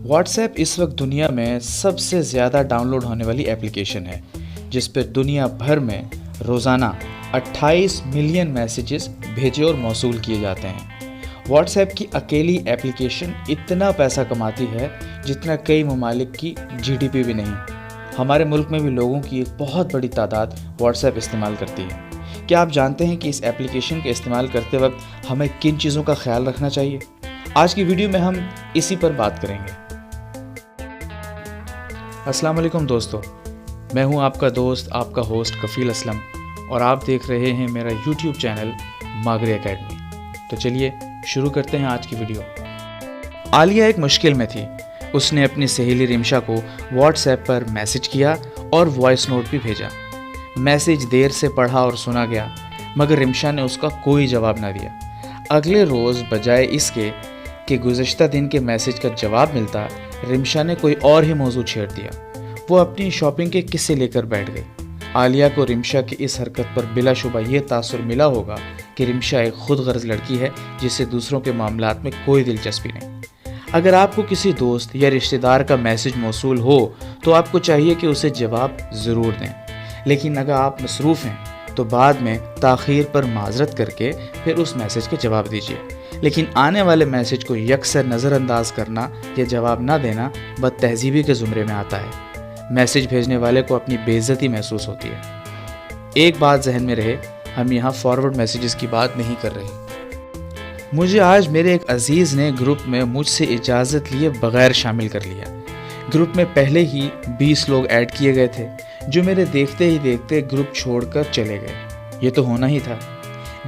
What's app اس وقت دنیا میں سب سے زیادہ ڈاؤن لوڈ ہونے والی اپلیکیشن ہے، جس پہ دنیا بھر میں روزانہ 28 ملین میسیجز بھیجے اور موصول کیے جاتے ہیں۔ واٹس ایپ کی اکیلی اپلیکیشن اتنا پیسہ کماتی ہے جتنا کئی ممالک کی جی ڈی پی بھی نہیں۔ ہمارے ملک میں بھی لوگوں کی ایک بہت بڑی تعداد واٹس ایپ استعمال کرتی ہے۔ کیا آپ جانتے ہیں کہ اس اپلیکیشن کے استعمال کرتے وقت ہمیں کن چیزوں کا خیال رکھنا چاہیے؟ آج کی ویڈیو میں ہم اسی پر بات کریں گے۔ السلام علیکم دوستو، میں ہوں آپ کا دوست، آپ کا ہوسٹ کفیل اسلم، اور آپ دیکھ رہے ہیں میرا یوٹیوب چینل ماگری اکیڈمی۔ تو چلیے شروع کرتے ہیں آج کی ویڈیو۔ عالیہ ایک مشکل میں تھی۔ اس نے اپنی سہیلی رمشا کو واٹس ایپ پر میسج کیا اور وائس نوٹ بھی بھیجا۔ میسج دیر سے پڑھا اور سنا گیا، مگر رمشا نے اس کا کوئی جواب نہ دیا۔ اگلے روز بجائے اس کے کہ گزشتہ دن کے میسج کا جواب ملتا، رمشا نے کوئی اور ہی موضوع چھیڑ دیا۔ وہ اپنی شاپنگ کے قصے لے کر بیٹھ گئی۔ عالیہ کو رمشا کی اس حرکت پر بلا شبہ یہ تاثر ملا ہوگا کہ رمشا ایک خود غرض لڑکی ہے جسے دوسروں کے معاملات میں کوئی دلچسپی نہیں۔ اگر آپ کو کسی دوست یا رشتہ دار کا میسج موصول ہو تو آپ کو چاہیے کہ اسے جواب ضرور دیں، لیکن اگر آپ مصروف ہیں تو بعد میں تاخیر پر معذرت کر کے پھر اس میسج کے جواب دیجیے۔ لیکن آنے والے میسج کو یکسر نظر انداز کرنا یا جواب نہ دینا بد تہذیبی کے زمرے میں آتا ہے۔ میسج بھیجنے والے کو اپنی بے عزتی محسوس ہوتی ہے۔ ایک بات ذہن میں رہے، ہم یہاں فارورڈ میسیجز کی بات نہیں کر رہے۔ مجھے آج میرے ایک عزیز نے گروپ میں مجھ سے اجازت لیے بغیر شامل کر لیا۔ گروپ میں پہلے ہی 20 لوگ ایڈ کیے گئے تھے، جو میرے دیکھتے ہی دیکھتے گروپ چھوڑ کر چلے گئے۔ یہ تو ہونا ہی تھا۔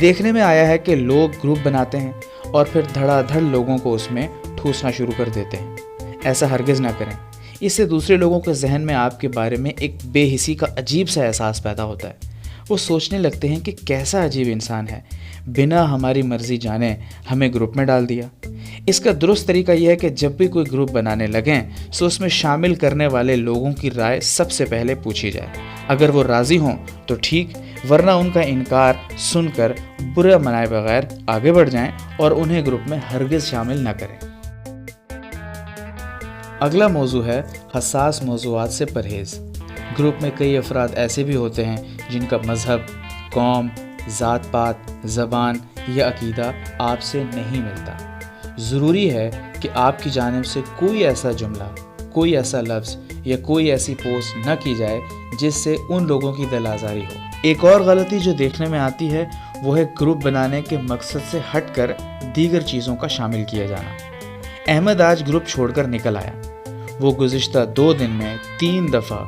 دیکھنے میں آیا ہے کہ لوگ گروپ بناتے ہیں اور پھر دھڑا دھڑ لوگوں کو اس میں ٹھوسنا شروع کر دیتے ہیں۔ ایسا ہرگز نہ کریں، اس سے دوسرے لوگوں کے ذہن میں آپ کے بارے میں ایک بے حسی کا عجیب سا احساس پیدا ہوتا ہے۔ وہ سوچنے لگتے ہیں کہ کیسا عجیب انسان ہے، بنا ہماری مرضی جانے ہمیں گروپ میں ڈال دیا۔ اس کا درست طریقہ یہ ہے کہ جب بھی کوئی گروپ بنانے لگیں تو اس میں شامل کرنے والے لوگوں کی رائے سب سے پہلے پوچھی جائے۔ اگر وہ راضی ہوں تو ٹھیک، ورنہ ان کا انکار سن کر برا منائے بغیر آگے بڑھ جائیں اور انہیں گروپ میں ہرگز شامل نہ کریں۔ اگلا موضوع ہے حساس موضوعات سے پرہیز۔ گروپ میں کئی افراد ایسے بھی ہوتے ہیں جن کا مذہب، قوم، ذات پات، زبان یا عقیدہ آپ سے نہیں ملتا۔ ضروری ہے کہ آپ کی جانب سے کوئی ایسا جملہ، کوئی ایسا لفظ یا کوئی ایسی پوسٹ نہ کی جائے جس سے ان لوگوں کی دل آزاری ہو۔ ایک اور غلطی جو دیکھنے میں آتی ہے وہ ہے گروپ بنانے کے مقصد سے ہٹ کر دیگر چیزوں کا شامل کیا جانا۔ احمد آج گروپ چھوڑ کر نکل آیا۔ وہ گزشتہ 2 دن میں 3 دفعہ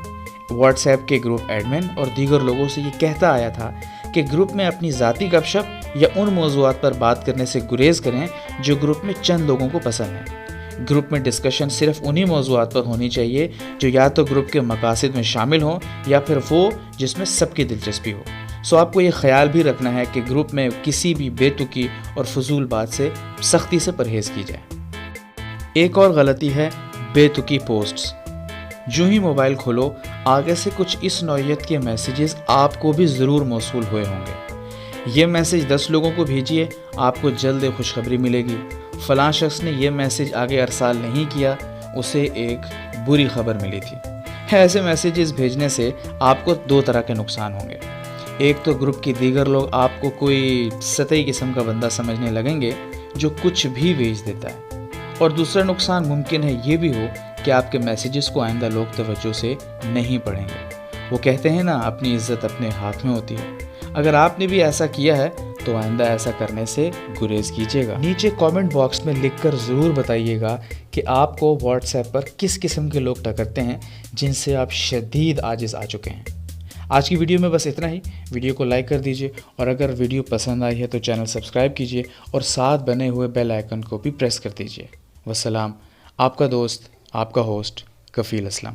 واٹس ایپ کے گروپ ایڈمن اور دیگر لوگوں سے یہ کہتا آیا تھا کہ گروپ میں اپنی ذاتی گپ شپ یا ان موضوعات پر بات کرنے سے گریز کریں جو گروپ میں چند لوگوں کو پسند ہیں۔ گروپ میں ڈسکشن صرف انہی موضوعات پر ہونی چاہیے جو یا تو گروپ کے مقاصد میں شامل ہوں یا پھر وہ جس میں سب کی دلچسپی ہو۔ سو آپ کو یہ خیال بھی رکھنا ہے کہ گروپ میں کسی بھی بے تکی اور فضول بات سے سختی سے پرہیز کی جائے۔ ایک اور غلطی ہے بے تکی پوسٹس۔ جو ہی موبائل کھولو آگے سے کچھ اس نوعیت کے میسیجز آپ کو بھی ضرور موصول ہوئے ہوں گے۔ یہ میسیج 10 لوگوں کو بھیجیے، آپ کو جلد خوشخبری ملے گی۔ فلاں شخص نے یہ میسیج آگے ارسال نہیں کیا، اسے ایک بری خبر ملی تھی۔ ایسے میسیجز بھیجنے سے آپ کو 2 طرح کے نقصان ہوں گے۔ ایک تو گروپ کے دیگر لوگ آپ کو کوئی سطحی قسم کا بندہ سمجھنے لگیں گے جو کچھ بھی بھیج دیتا ہے، اور دوسرا نقصان ممکن ہے یہ بھی ہو کہ آپ کے میسیجز کو آئندہ لوگ توجہ سے نہیں پڑھیں گے۔ وہ کہتے ہیں نا، اپنی عزت اپنے ہاتھ میں ہوتی ہے۔ اگر آپ نے بھی ایسا کیا ہے تو آئندہ ایسا کرنے سے گریز کیجیے گا۔ نیچے کامنٹ باکس میں لکھ کر ضرور بتائیے گا کہ آپ کو واٹس ایپ پر کس قسم کے لوگ ٹکرتے ہیں جن سے آپ شدید عاجز آ چکے ہیں۔ آج کی ویڈیو میں بس اتنا ہی۔ ویڈیو کو لائک کر دیجیے، اور اگر ویڈیو پسند آئی ہے تو چینل سبسکرائب کیجیے اور ساتھ بنے ہوئے بیل آئیکن کو بھی پریس کر دیجیے۔ والسلام، آپ کا دوست، آپ کا ہوسٹ کفیل اسلم۔